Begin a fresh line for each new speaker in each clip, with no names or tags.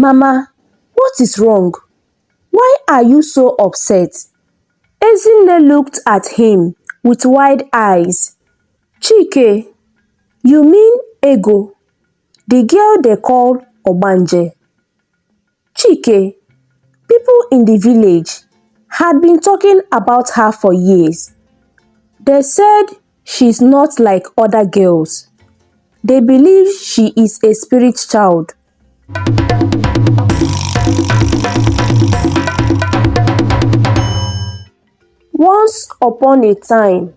Mama, what is wrong? Why are you so upset? Ezinne looked at him with wide eyes. Chike, you mean Ego, the girl they call Ogbanje? Chike, people in the village had been talking about her for years. They said she's not like other girls. They believe she is a spirit child. Once upon a time,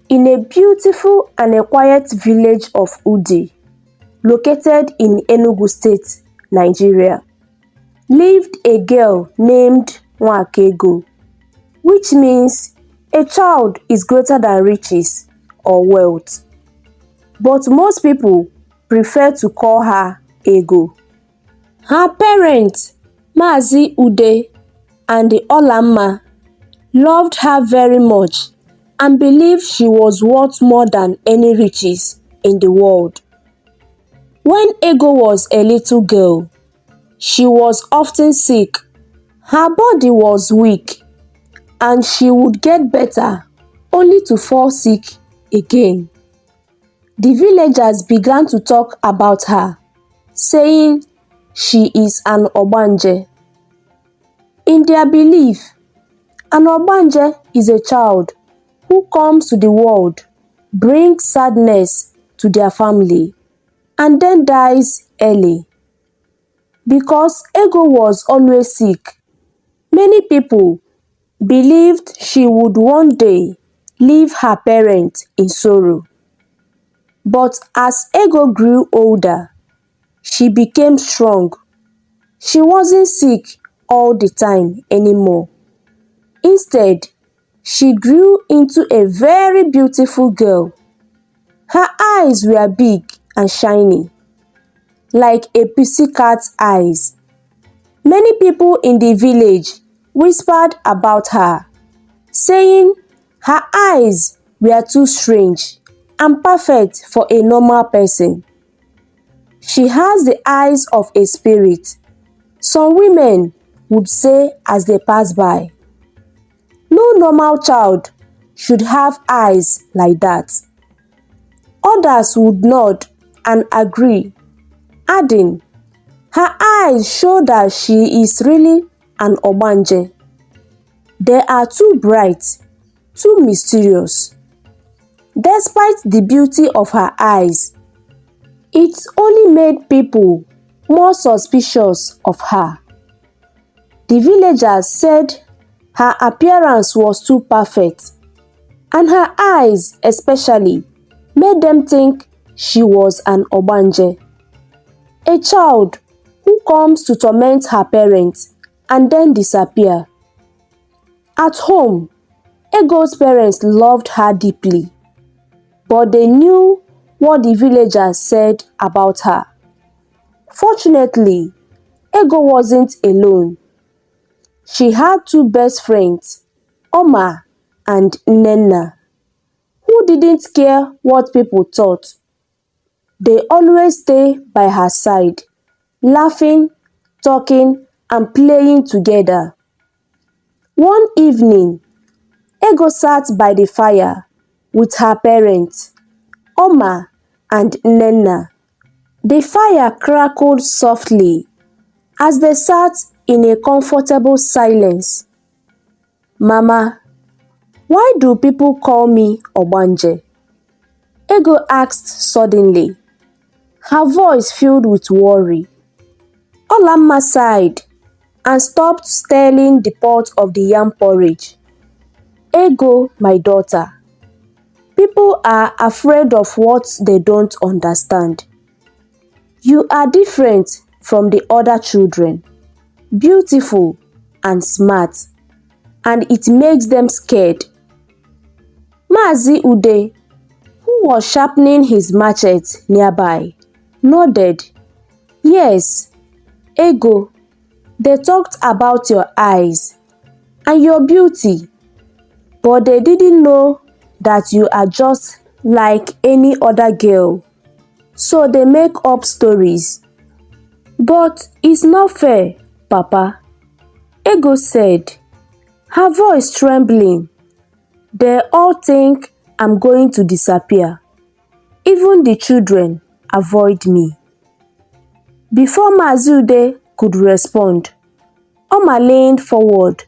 in a beautiful and a quiet village of Udi, located in Enugu State, Nigeria, lived a girl named Nwakego, which means a child is greater than riches or wealth. But most people prefer to call her Ego. Her parents, Mazi Ude and the Olamma, loved her very much and believed she was worth more than any riches in the world. When Ego was a little girl, she was often sick. Her body was weak and she would get better only to fall sick again. The villagers began to talk about her, saying she is an Ogbanje. In their belief, an Ogbanje is a child who comes to the world, brings sadness to their family, and then dies early. Because Ego was always sick, many people believed she would one day leave her parents in sorrow. But as Ego grew older, she became strong. She wasn't sick all the time anymore. Instead, she grew into a very beautiful girl. Her eyes were big and shiny, like a pussycat's eyes. Many people in the village whispered about her, saying her eyes were too strange and perfect for a normal person. She has the eyes of a spirit, some women would say as they pass by. No normal child should have eyes like that. Others would nod and agree, adding, her eyes show that she is really an Ogbanje. They are too bright, too mysterious. Despite the beauty of her eyes, it only made people more suspicious of her. The villagers said her appearance was too perfect, and her eyes especially made them think she was an Ogbanje, a child who comes to torment her parents and then disappear. At home, Ego's parents loved her deeply, but they knew what the villagers said about her. Fortunately, Ego wasn't alone. She had two best friends, Oma and Nnenna, who didn't care what people thought. They always stay by her side, laughing, talking, and playing together. One evening, Ego sat by the fire with her parents, Oma and Nnenna. The fire crackled softly as they sat in a comfortable silence. Mama, why do people call me Ogbanje? Ego asked suddenly, her voice filled with worry. Olamma sighed and stopped stirring the pot of the yam porridge. Ego, my daughter, people are afraid of what they don't understand. You are different from the other children, beautiful and smart, and it makes them scared. Mazi Ude, who was sharpening his machete nearby, nodded. Yes, Ego, they talked about your eyes and your beauty, but they didn't know that you are just like any other girl, so they make up stories. But it's not fair, Papa, Ego said, her voice trembling. They all think I'm going to disappear. Even the children avoid me. Before Mazude could respond, Oma leaned forward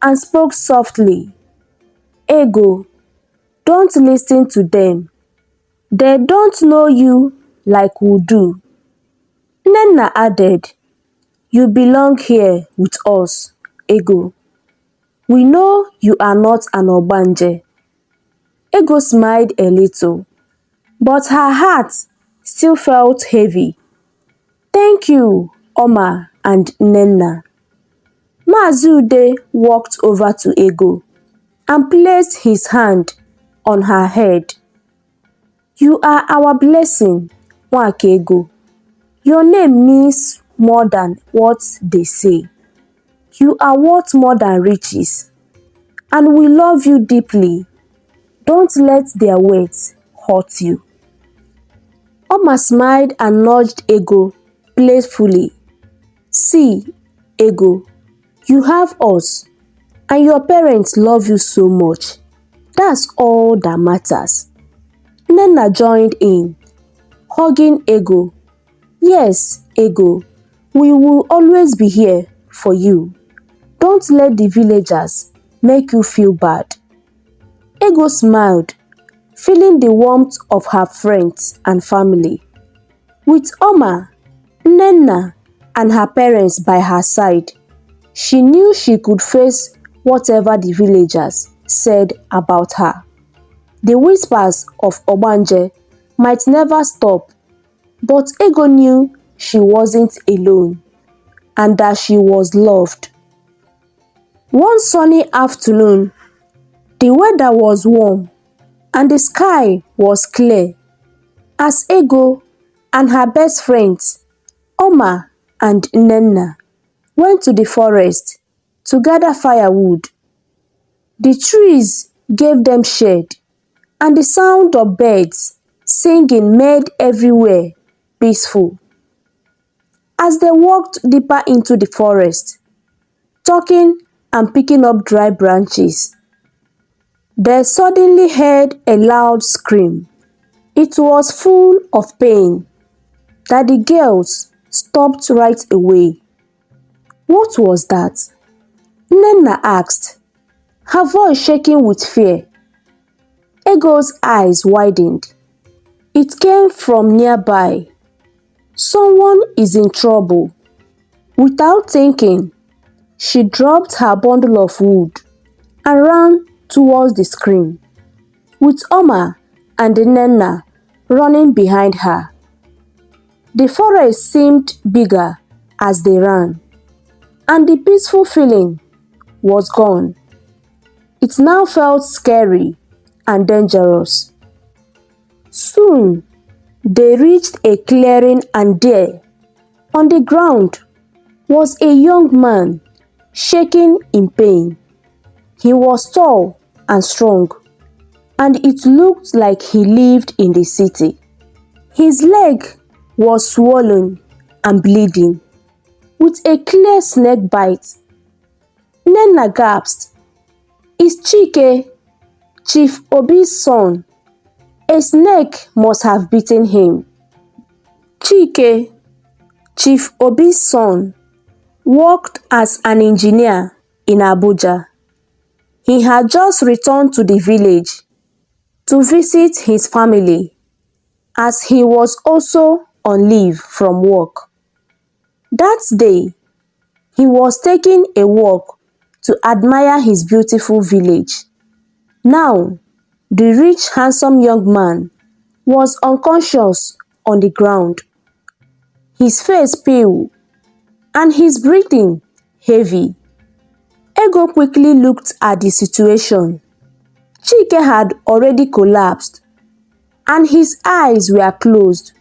and spoke softly. Ego, don't listen to them. They don't know you like we do. Nenna added, you belong here with us, Ego. We know you are not an Ogbanje. Ego smiled a little, but her heart still felt heavy. Thank you, Oma and Nenna. Mazude walked over to Ego and placed his hand on her head. You are our blessing, Nwakego. Your name means more than what they say. You are worth more than riches, and we love you deeply. Don't let their words hurt you. Oma smiled and nudged Ego playfully. See, Ego, you have us, and your parents love you so much. That's all that matters. Nenna joined in, hugging Ego. Yes, Ego, we will always be here for you. Don't let the villagers make you feel bad. Ego smiled, feeling the warmth of her friends and family. With Oma, Nenna, and her parents by her side, she knew she could face whatever the villagers said about her. The whispers of Ogbanje might never stop, but Ego knew she wasn't alone and that she was loved. One sunny afternoon, the weather was warm and the sky was clear as Ego and her best friends, Oma and Nenna, went to the forest to gather firewood. The trees gave them shade, and the sound of birds singing made everywhere peaceful. As they walked deeper into the forest, talking and picking up dry branches, they suddenly heard a loud scream. It was full of pain that the girls stopped right away. What was that? Nenna asked, her voice shaking with fear. Ego's eyes widened. It came from nearby. Someone is in trouble. Without thinking, she dropped her bundle of wood and ran towards the scream, with Oma and Nenna running behind her. The forest seemed bigger as they ran, and the peaceful feeling was gone. It now felt scary and dangerous. Soon, they reached a clearing, and there, on the ground, was a young man shaking in pain. He was tall and strong, and it looked like he lived in the city. His leg was swollen and bleeding, with a clear snake bite. Nenna gasped, "It's Chike, Chief Obi's son. A snake must have bitten him." Chike, Chief Obi's son, worked as an engineer in Abuja. He had just returned to the village to visit his family, as he was also on leave from work. That day, he was taking a walk to admire his beautiful village. Now, the rich, handsome young man was unconscious on the ground, his face pale and his breathing heavy. Ego quickly looked at the situation. Chike had already collapsed, and his eyes were closed,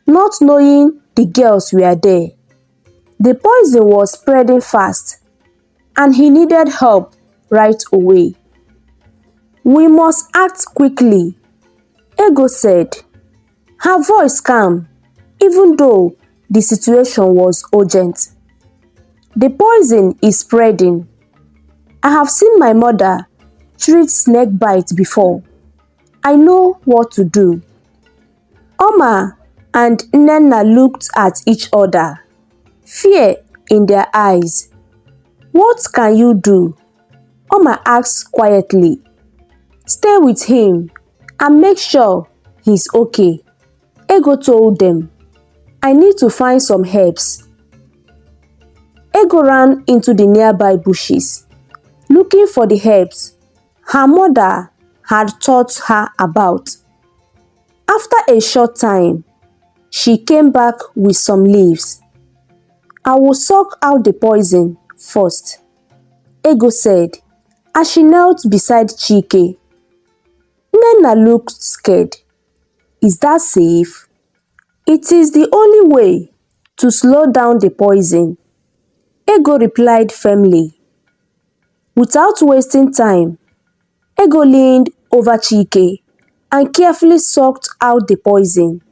not knowing the girls were there. The poison was spreading fast, and he needed help right away. "We must act quickly," Ego said, her voice calm, even though the situation was urgent. The poison is spreading. I have seen my mother treat snake bite before. I know what to do. Oma and Nnenna looked at each other, fear in their eyes. What can you do? Oma asked quietly. Stay with him and make sure he's okay. Ego told them. I need to find some herbs. Ego ran into the nearby bushes, looking for the herbs her mother had taught her about. After a short time, she came back with some leaves. I will suck out the poison first, Ego said as she knelt beside Chike. Nnenna looked scared. Is that safe? It is the only way to slow down the poison, Ego replied firmly. Without wasting time, Ego leaned over Chike and carefully sucked out the poison,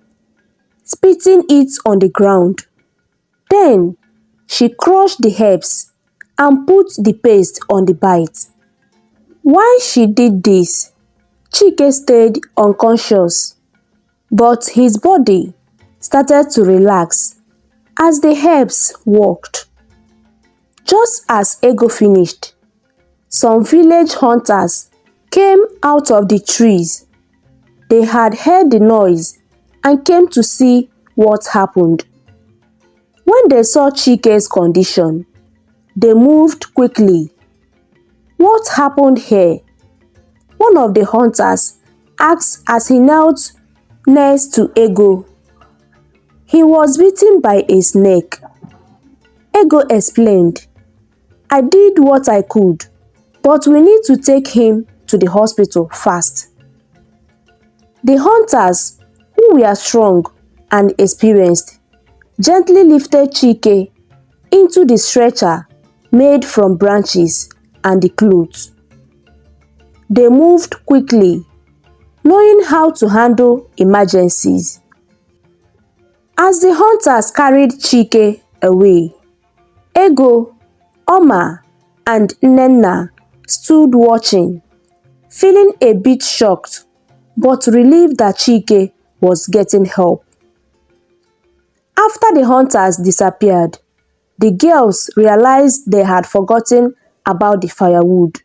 spitting it on the ground. Then, she crushed the herbs and put the paste on the bite. While she did this, Chike stayed unconscious, but his body started to relax as the herbs worked. Just as Ego finished, some village hunters came out of the trees. They had heard the noise and came to see what happened. When they saw Chike's condition, they moved quickly. What happened here? One of the hunters asked as he knelt next to Ego. He was bitten by a snake. Ego explained. I did what I could, but we need to take him to the hospital fast. The hunters, who were strong and experienced, gently lifted Chike into the stretcher made from branches and the clothes. They moved quickly, knowing how to handle emergencies. As the hunters carried Chike away, Ego, Oma, and Nnenna stood watching, feeling a bit shocked but relieved that Chike was getting help. After the hunters disappeared, the girls realized they had forgotten about the firewood.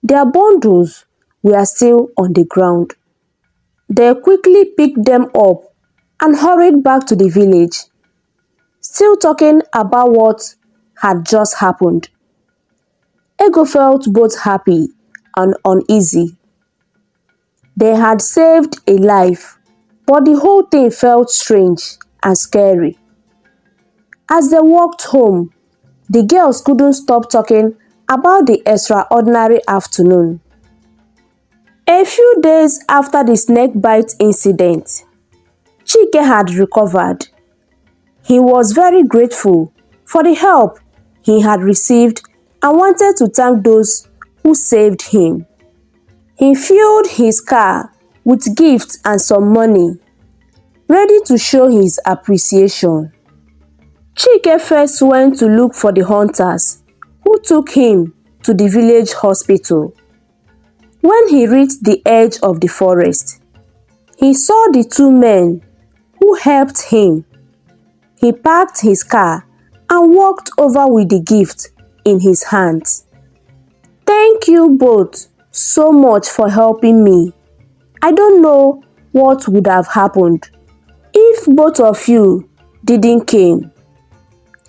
Their bundles were still on the ground. They quickly picked them up and hurried back to the village, still talking about what had just happened. Ego felt both happy and uneasy. They had saved a life, but the whole thing felt strange and scary. As they walked home, the girls couldn't stop talking about the extraordinary afternoon. A few days after the snake bite incident, Chike had recovered. He was very grateful for the help he had received and wanted to thank those who saved him. He filled his car with gifts and some money, ready to show his appreciation. Chike first went to look for the hunters, who took him to the village hospital. When he reached the edge of the forest, he saw the two men who helped him. He parked his car and walked over with the gift in his hands. Thank you both so much for helping me. I don't know what would have happened if both of you didn't came,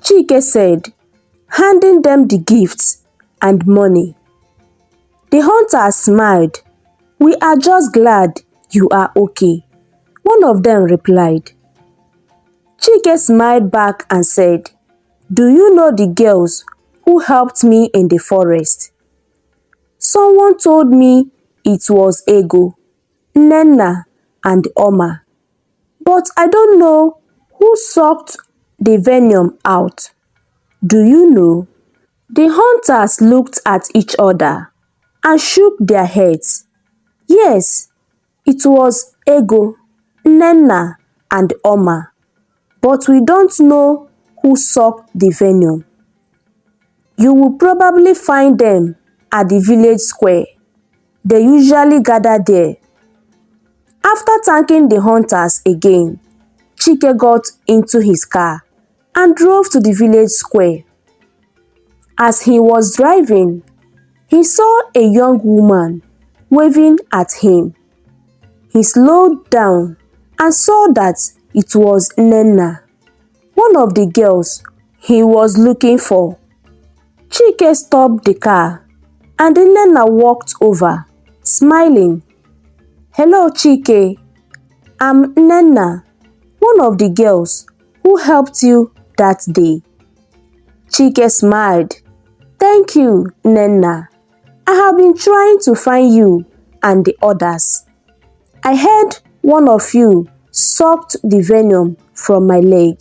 Chike said, handing them the gifts and money. The hunters smiled. We are just glad you are okay, one of them replied. Chike smiled back and said, do you know the girls who helped me in the forest? Someone told me it was Ego, Nnenna, and Oma, but I don't know who sucked the venom out. Do you know? The hunters looked at each other and shook their heads. Yes, it was Ego, Nnenna, and Oma, but we don't know who sucked the venom. You will probably find them at the village square. They usually gather there. After thanking the hunters again, Chike got into his car and drove to the village square. As he was driving, he saw a young woman waving at him. He slowed down and saw that it was Nnenna, one of the girls he was looking for. Chike stopped the car and Nnenna walked over, smiling. "Hello Chike, I'm Nnenna, one of the girls who helped you that day." Chike smiled. "Thank you, Nnenna. I have been trying to find you and the others. I heard one of you sucked the venom from my leg.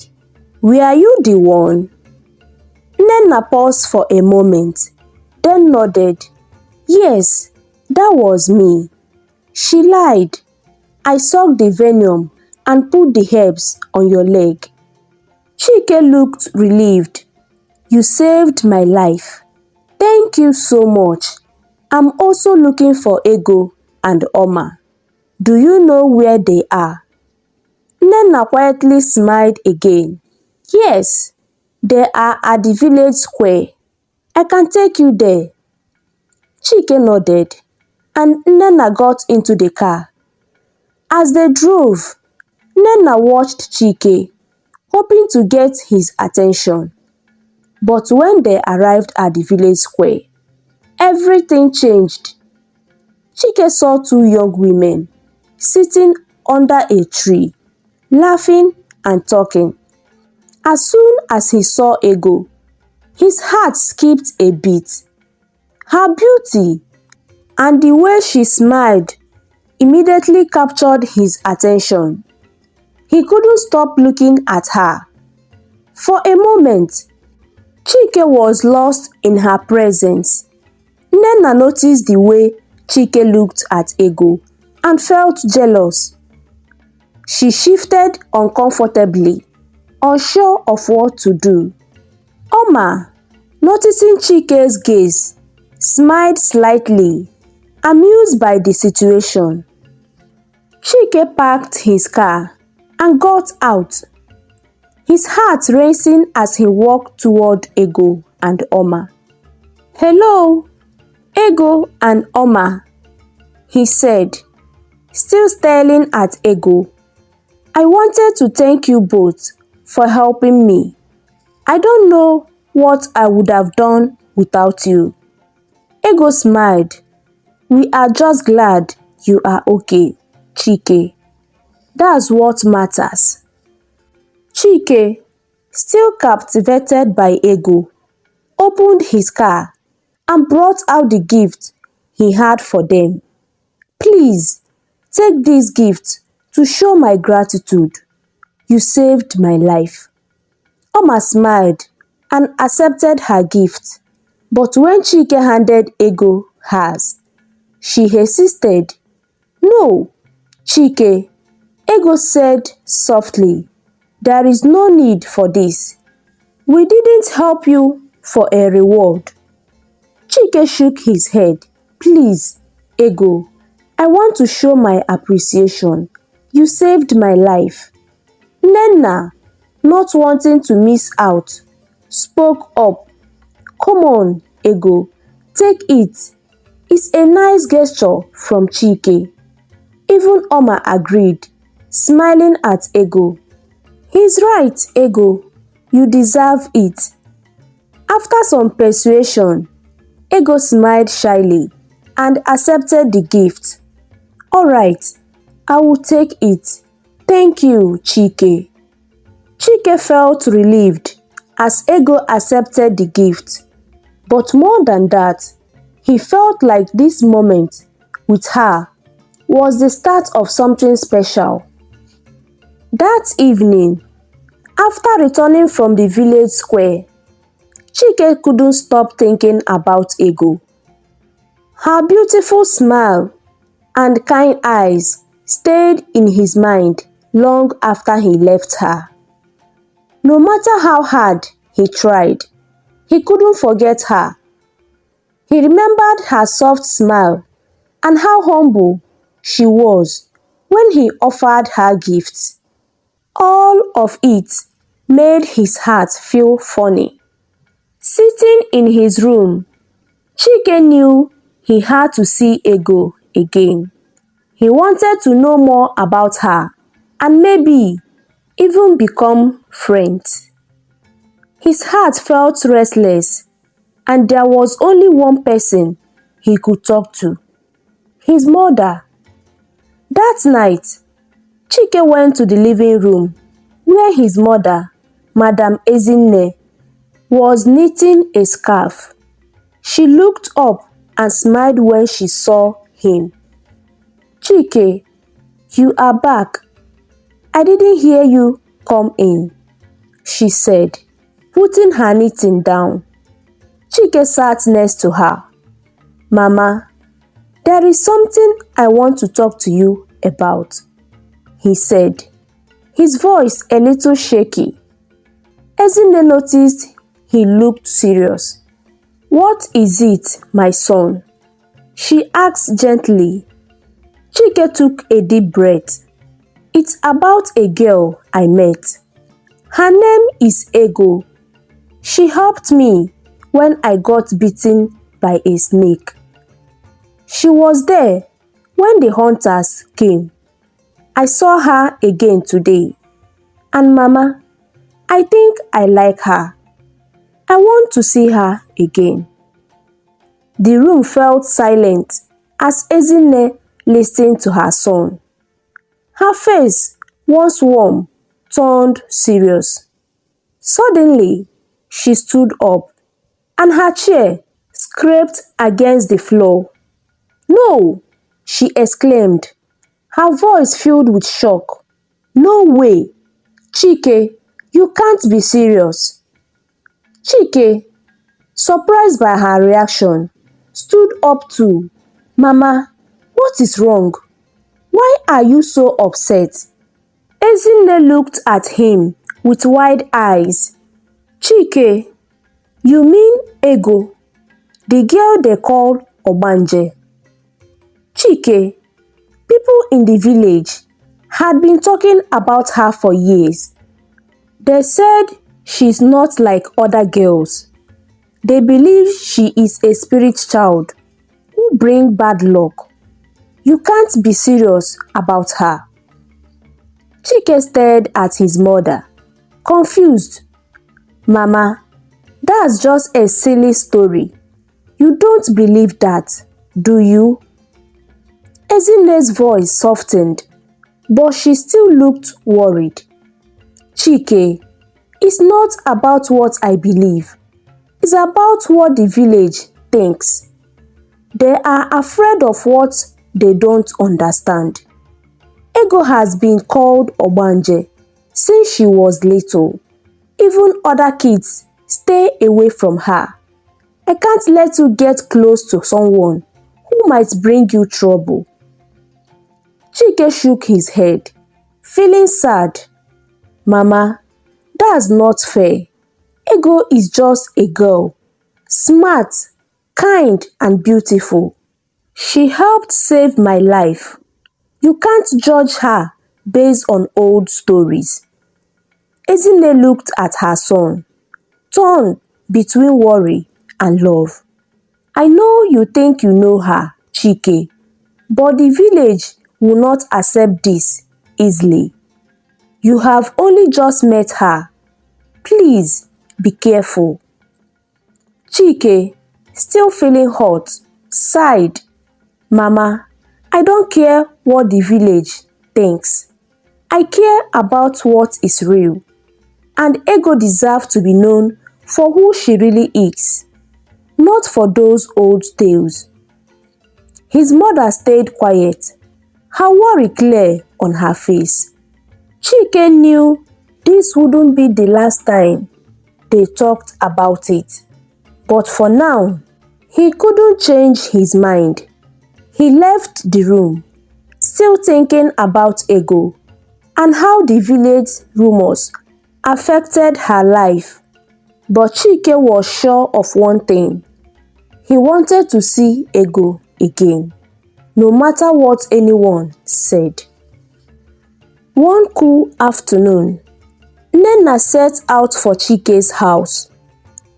Were you the one?" Nnenna paused for a moment, then nodded. "Yes, that was me." She lied. "I sucked the venom and put the herbs on your leg." Chike looked relieved. "You saved my life. Thank you so much. I'm also looking for Ego and Oma. Do you know where they are?" Nnenna quietly smiled again. "Yes, they are at the village square. I can take you there." Chike nodded, and Nnenna got into the car. As they drove, Nnenna watched Chike, hoping to get his attention. But when they arrived at the village square, everything changed. Chike saw two young women sitting under a tree, laughing and talking. As soon as he saw Ego, his heart skipped a beat. Her beauty and the way she smiled immediately captured his attention. He couldn't stop looking at her. For a moment, Chike was lost in her presence. Nnenna noticed the way Chike looked at Ego and felt jealous. She shifted uncomfortably, unsure of what to do. Oma, noticing Chike's gaze, smiled slightly, amused by the situation. Chike parked his car and got out, his heart racing as he walked toward Ego and Oma. "Hello, Ego and Oma," he said, still staring at Ego. "I wanted to thank you both for helping me. I don't know what I would have done without you." Ego smiled. "We are just glad you are okay, Chike. That's what matters." Chike, still captivated by Ego, opened his car and brought out the gift he had for them. "Please, take this gift to show my gratitude. You saved my life." Oma smiled and accepted her gift, but when Chike handed Ego hers, she hesitated. "No, Chike," Ego said softly. "There is no need for this. We didn't help you for a reward." Chike shook his head. "Please, Ego, I want to show my appreciation. You saved my life." Nnenna, not wanting to miss out, spoke up. "Come on, Ego, take it. It's a nice gesture from Chike." Even Oma agreed, smiling at Ego. "He's right, Ego. You deserve it." After some persuasion, Ego smiled shyly and accepted the gift. "All right, I will take it. Thank you, Chike." Chike felt relieved as Ego accepted the gift. But more than that, he felt like this moment with her was the start of something special. That evening, after returning from the village square, Chike couldn't stop thinking about Ego. Her beautiful smile and kind eyes stayed in his mind long after he left her. No matter how hard he tried, he couldn't forget her. He remembered her soft smile and how humble she was when he offered her gifts. All of it made his heart feel funny. Sitting in his room, Chike knew he had to see Ego again. He wanted to know more about her and maybe even become friends. His heart felt restless, and there was only one person he could talk to: his mother. That night, Chike went to the living room where his mother, Madam Ezinne, was knitting a scarf. She looked up and smiled when she saw him. "Chike, you are back. I didn't hear you come in," she said, putting her knitting down. Chike sat next to her. "Mama, there is something I want to talk to you about," he said, his voice a little shaky. Ezinne noticed he looked serious. "What is it, my son?" she asked gently. Chike took a deep breath. "It's about a girl I met. Her name is Ego. She helped me when I got bitten by a snake. She was there when the hunters came. I saw her again today. And Mama, I think I like her. I want to see her again." The room felt silent as Ezinne listened to her son. Her face, once warm, turned serious. Suddenly, she stood up, and her chair scraped against the floor. "No!" she exclaimed, her voice filled with shock. "No way! Chike, you can't be serious." Chike, surprised by her reaction, stood up too. "Mama, what is wrong? Why are you so upset?" Ezinne looked at him with wide eyes. "Chike, you mean Ego, the girl they call Ogbanje?" Chike, people in the village had been talking about her for years. They said she's not like other girls. They believe she is a spirit child who brings bad luck. You can't be serious about her." Chike stared at his mother, confused. "Mama, that's just a silly story. You don't believe that, do you?" Ezinne's voice softened, but she still looked worried. "Chike, it's not about what I believe. It's about what the village thinks. They are afraid of what they don't understand. Ego has been called Ogbanje since she was little. Even other kids stay away from her. I can't let you get close to someone who might bring you trouble." Chike shook his head, feeling sad. "Mama, that's not fair. Ego is just a girl, smart, kind and beautiful. She helped save my life. You can't judge her based on old stories." Ezinne looked at her son, torn between worry and love. "I know you think you know her, Chike, but the village will not accept this easily. You have only just met her. Please be careful." Chike, still feeling hot, sighed. "Mama, I don't care what the village thinks. I care about what is real. And Ego deserves to be known for who she really is, not for those old tales." His mother stayed quiet, her worry clear on her face. Chike knew this wouldn't be the last time they talked about it. But for now, he couldn't change his mind. He left the room, still thinking about Ego and how the village rumors affected her life, but Chike was sure of one thing. He wanted to see Ego again, no matter what anyone said. One cool afternoon, Nnenna set out for Chike's house,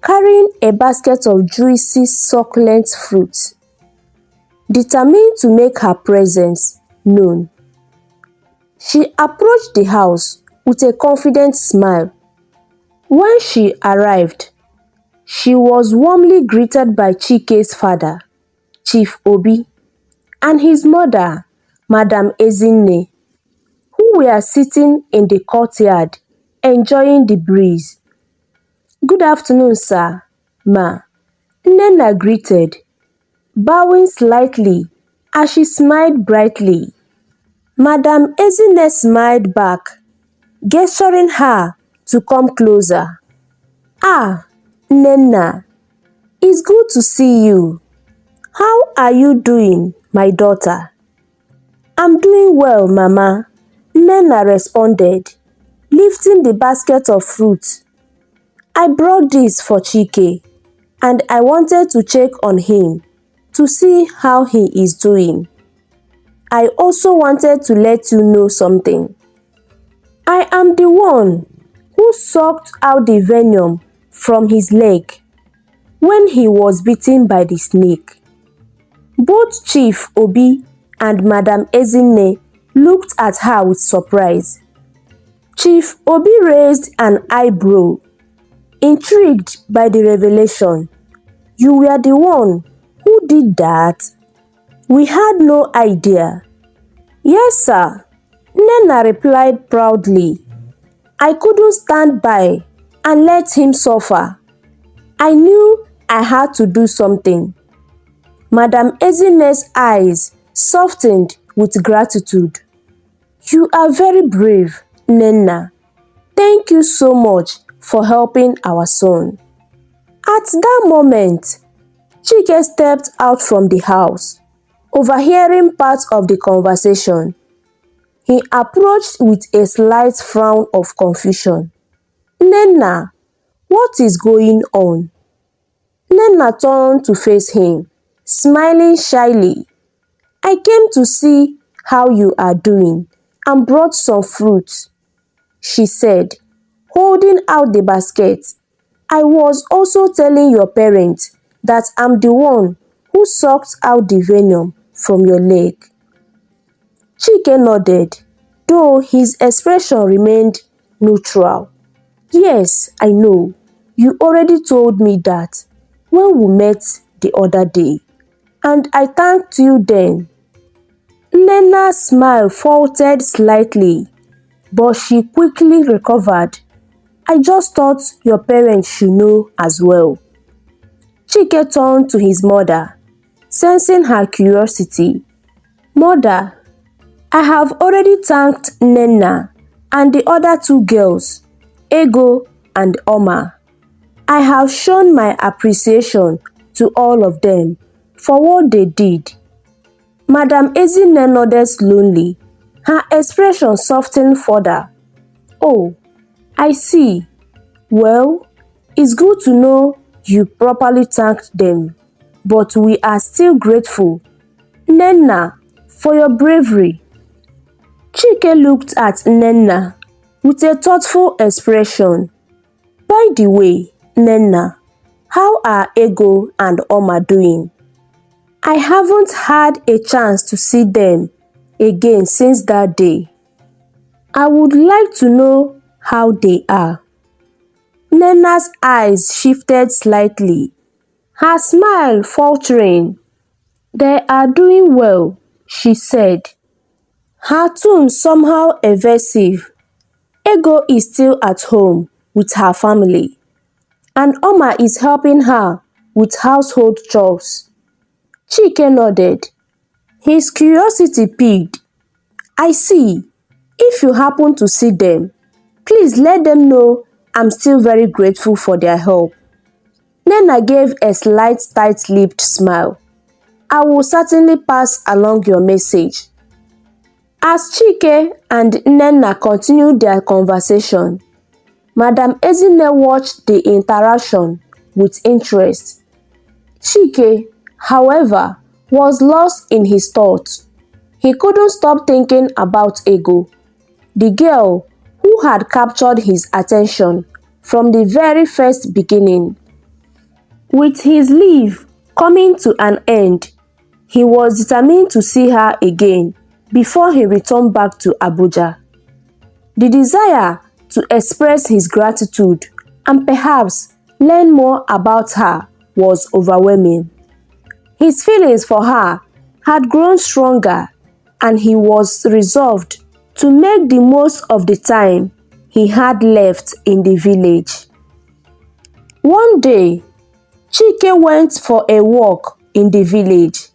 carrying a basket of juicy, succulent fruits, determined to make her presence known. She approached the house with a confident smile. When she arrived, she was warmly greeted by Chike's father, Chief Obi, and his mother, Madam Ezinne, who were sitting in the courtyard enjoying the breeze. "Good afternoon, sir, ma," Nnenna greeted, bowing slightly as she smiled brightly. Madam Ezinne smiled back, gesturing her to come closer. "Ah, Nnenna, it's good to see you. How are you doing, my daughter?" "I'm doing well, Mama," Nnenna responded, lifting the basket of fruit. "I brought this for Chike, and I wanted to check on him to see how he is doing. I also wanted to let you know something. I am the one who sucked out the venom from his leg when he was bitten by the snake." Both Chief Obi and Madam Ezinne looked at her with surprise. Chief Obi raised an eyebrow, intrigued by the revelation. "You were the one who did that?" "We had no idea." "Yes, sir," Nnenna replied proudly. "I couldn't stand by and let him suffer. I knew I had to do something." Madam Ezinne's eyes softened with gratitude. "You are very brave, Nnenna. Thank you so much for helping our son." At that moment, Chike stepped out from the house, overhearing part of the conversation. He approached with a slight frown of confusion. "Nnenna, what is going on?" Nnenna turned to face him, smiling shyly. "I came to see how you are doing and brought some fruit," she said, holding out the basket. "I was also telling your parents that I'm the one who sucked out the venom from your leg." Chike nodded, though his expression remained neutral. "Yes, I know. You already told me that when we met the other day, and I thanked you then." Nnenna's smile faltered slightly, but she quickly recovered. "I just thought your parents should know as well." Chike turned to his mother, sensing her curiosity. "Mother, I have already thanked Nnenna and the other two girls, Ego and Oma. I have shown my appreciation to all of them for what they did." Madam Ezinne nodded slowly, her expression softened further. "Oh, I see. Well, it's good to know you properly thanked them, but we are still grateful, Nnenna, for your bravery." Chike looked at Nnenna with a thoughtful expression. "By the way, Nnenna, how are Ego and Oma doing? I haven't had a chance to see them again since that day. I would like to know how they are." Nnenna's eyes shifted slightly, her smile faltering. "They are doing well," she said, her tone somehow evasive. "Ego is still at home with her family, and Oma is helping her with household chores." Chike nodded, his curiosity piqued. "I see. If you happen to see them, please let them know I'm still very grateful for their help." Nnenna gave a slight tight-lipped smile. "I will certainly pass along your message." As Chike and Nnenna continued their conversation, Madam Ezinne watched the interaction with interest. Chike, however, was lost in his thoughts. He couldn't stop thinking about Ego, the girl who had captured his attention from the very first beginning. With his leave coming to an end, he was determined to see her again before he returned back to Abuja. The desire to express his gratitude and perhaps learn more about her was overwhelming. His feelings for her had grown stronger, and he was resolved to make the most of the time he had left in the village. One day, Chike went for a walk in the village.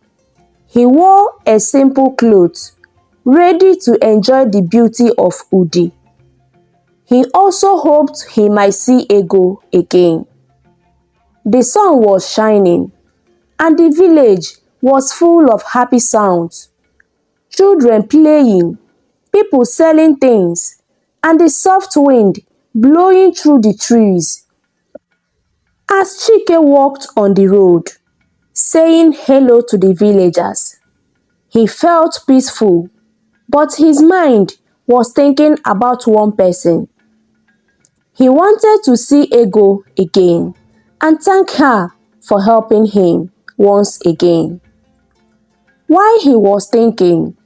He wore a simple cloth, ready to enjoy the beauty of Udi. He also hoped he might see Ego again. The sun was shining, and the village was full of happy sounds. Children playing, people selling things, and the soft wind blowing through the trees. As Chike walked on the road, saying hello to the villagers, he felt peaceful, but his mind was thinking about one person. He wanted to see Ego again and thank her for helping him once again. While he was thinking,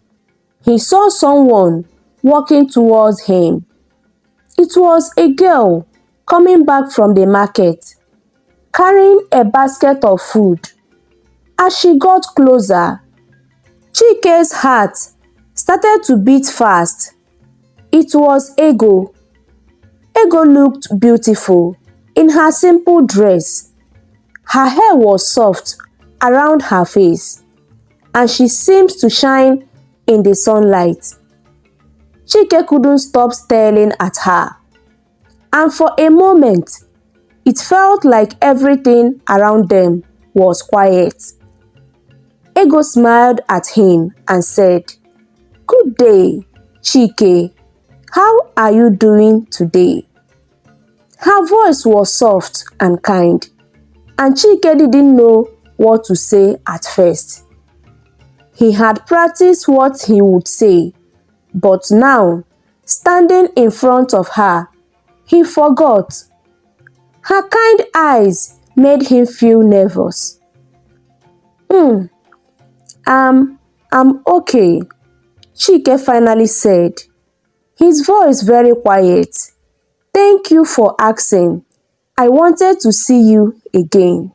he saw someone walking towards him. It was a girl coming back from the market, carrying a basket of food. As she got closer, Chike's heart started to beat fast. It was Ego. Ego looked beautiful in her simple dress. Her hair was soft around her face, and she seemed to shine in the sunlight. Chike couldn't stop staring at her, and for a moment, it felt like everything around them was quiet. Ego smiled at him and said, "Good day, Chike. How are you doing today?" Her voice was soft and kind, and Chike didn't know what to say at first. He had practiced what he would say, but now, standing in front of her, he forgot. Her kind eyes made him feel nervous. I'm okay," Chike finally said, his voice very quiet. "Thank you for asking. I wanted to see you again."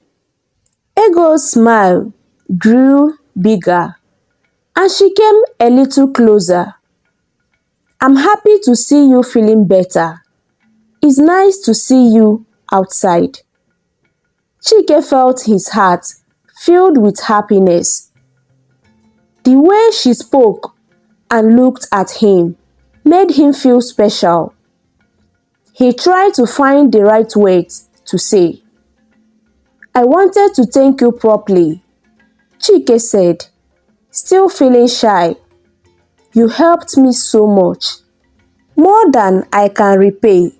Ego's smile grew bigger, and she came a little closer. "I'm happy to see you feeling better. It's nice to see you outside." Chike felt his heart filled with happiness. The way she spoke and looked at him made him feel special. He tried to find the right words to say. "I wanted to thank you properly," Chike said, still feeling shy. "You helped me so much, more than I can repay."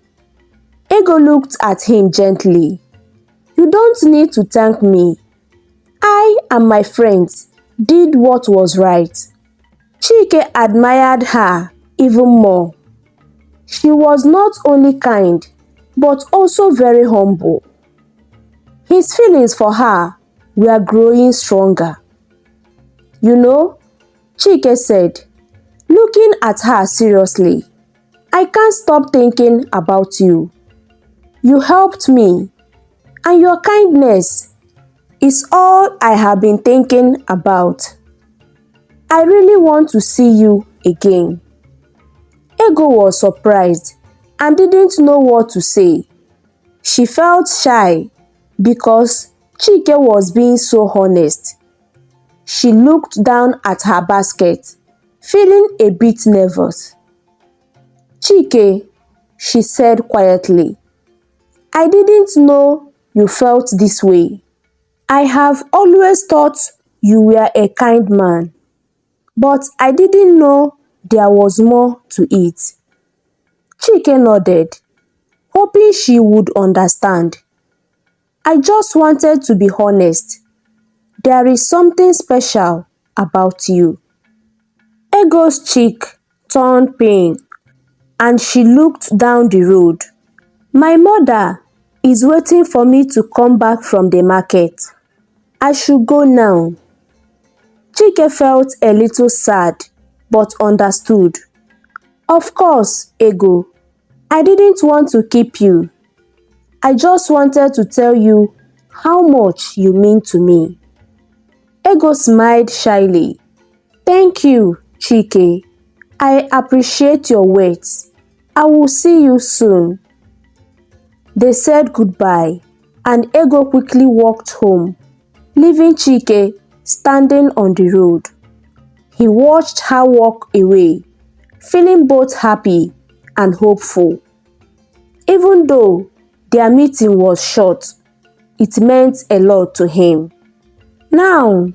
Ego looked at him gently. "You don't need to thank me. I and my friends did what was right." Chike admired her even more. She was not only kind, but also very humble. His feelings for her were growing stronger. "You know," Chike said, looking at her seriously, "I can't stop thinking about you. You helped me, and your kindness is all I have been thinking about. I really want to see you again." Ego was surprised and didn't know what to say. She felt shy because Chike was being so honest. She looked down at her basket, feeling a bit nervous. "Chike," she said quietly, "I didn't know you felt this way. I have always thought you were a kind man, but I didn't know there was more to it." Chike nodded. hoping she would understand. I just wanted to be honest. There is something special about you. Ego's cheek turned pink and she looked down the road. My mother is waiting for me to come back from the market. I should go now. Chike felt a little sad but understood. Of course, Ego. I didn't want to keep you. I just wanted to tell you how much you mean to me. Ego smiled shyly. Thank you, Chike. I appreciate your words. I will see you soon. They said goodbye, and Ego quickly walked home, leaving Chike standing on the road. He watched her walk away, feeling both happy and hopeful. Even though their meeting was short, it meant a lot to him. Now,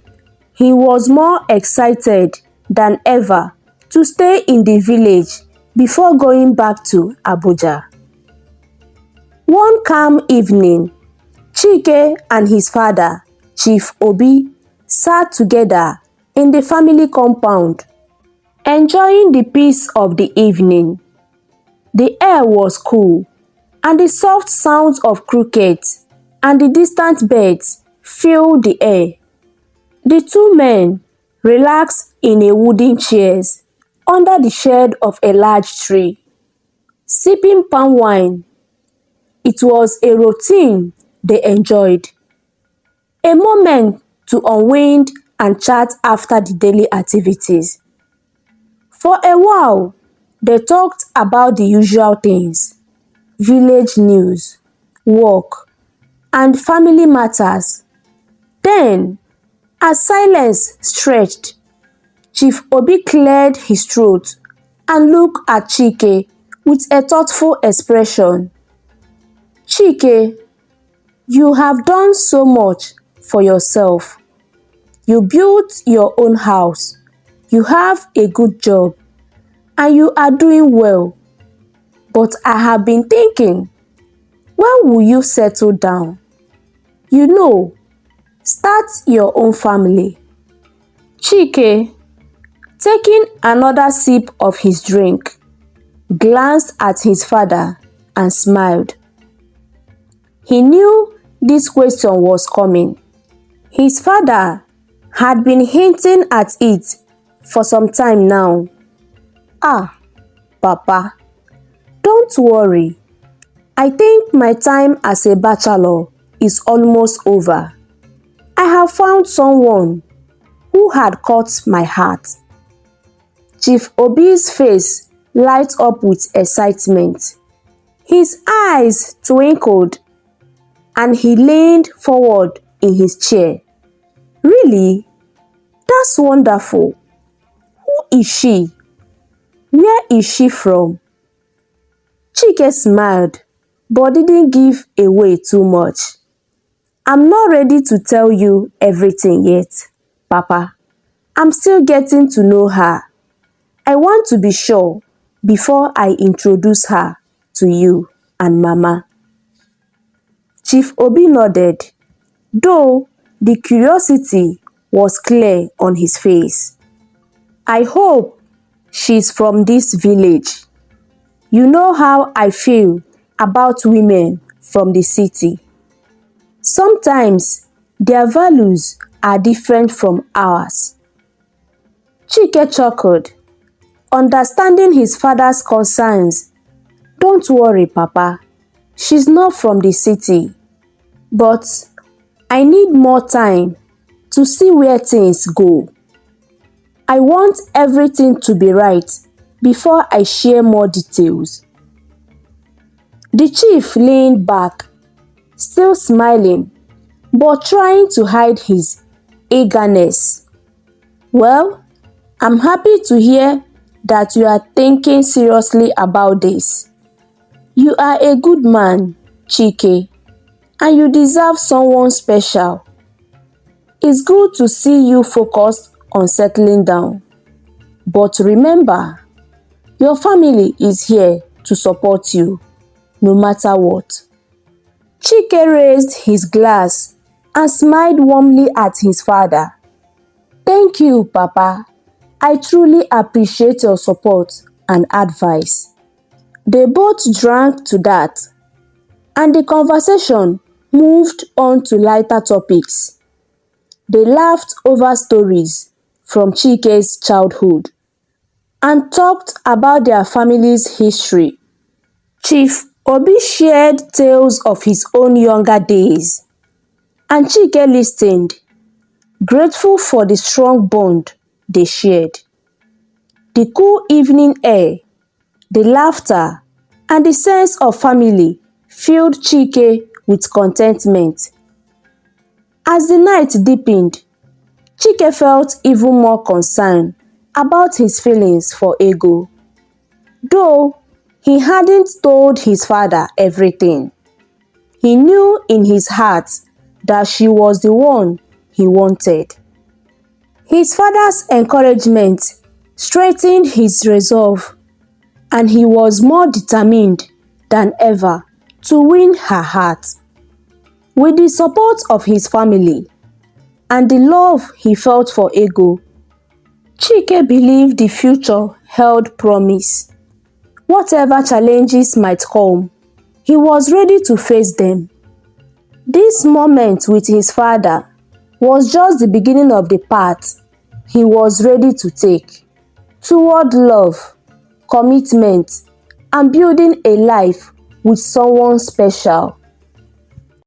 he was more excited than ever to stay in the village before going back to Abuja. One calm evening, Chike and his father, Chief Obi, sat together in the family compound, enjoying the peace of the evening. The air was cool, and the soft sounds of crickets and the distant birds filled the air. The two men relaxed in a wooden chairs under the shade of a large tree, sipping palm wine. It was a routine they enjoyed, a moment to unwind and chat after the daily activities. For a while, they talked about the usual things: village news, work, and family matters. Then, as silence stretched, Chief Obi cleared his throat and looked at Chike with a thoughtful expression. Chike, you have done so much for yourself. You built your own house, you have a good job, and you are doing well. But I have been thinking, when will you settle down? You know, start your own family. Chike, taking another sip of his drink, glanced at his father and smiled. He knew this question was coming. His father had been hinting at it for some time now. Ah, Papa, don't worry. I think my time as a bachelor is almost over. I have found someone who had caught my heart. Chief Obi's face lighted up with excitement. His eyes twinkled and he leaned forward in his chair. Really? That's wonderful. Who is she? Where is she from? Chike smiled, but didn't give away too much. I'm not ready to tell you everything yet, Papa. I'm still getting to know her. I want to be sure before I introduce her to you and Mama. Chief Obi nodded, though the curiosity was clear on his face. I hope she's from this village. You know how I feel about women from the city. Sometimes their values are different from ours. Chike chuckled, understanding his father's concerns. Don't worry, Papa. She's not from the city. But I need more time to see where things go. I want everything to be right before I share more details. The chief leaned back, still smiling, but trying to hide his eagerness. Well, I'm happy to hear that you are thinking seriously about this. You are a good man, Chike, and you deserve someone special. It's good to see you focused on settling down. But remember, your family is here to support you. no matter what. Chik raised his glass and smiled warmly at his father. "Thank you, Papa. I truly appreciate your support and advice." They both drank to that, and the conversation moved on to lighter topics. They laughed over stories from Chike's childhood and talked about their family's history. Chief Obi shared tales of his own younger days, and Chike listened, grateful for the strong bond they shared. The cool evening air, the laughter, and the sense of family filled Chike with contentment. As the night deepened, Chike felt even more concerned about his feelings for Ego. Though he hadn't told his father everything, he knew in his heart that she was the one he wanted. His father's encouragement strengthened his resolve, and he was more determined than ever to win her heart. With the support of his family and the love he felt for Ego, Chike believed the future held promise. Whatever challenges might come, he was ready to face them. This moment with his father was just the beginning of the path he was ready to take toward love, commitment, and building a life with someone special.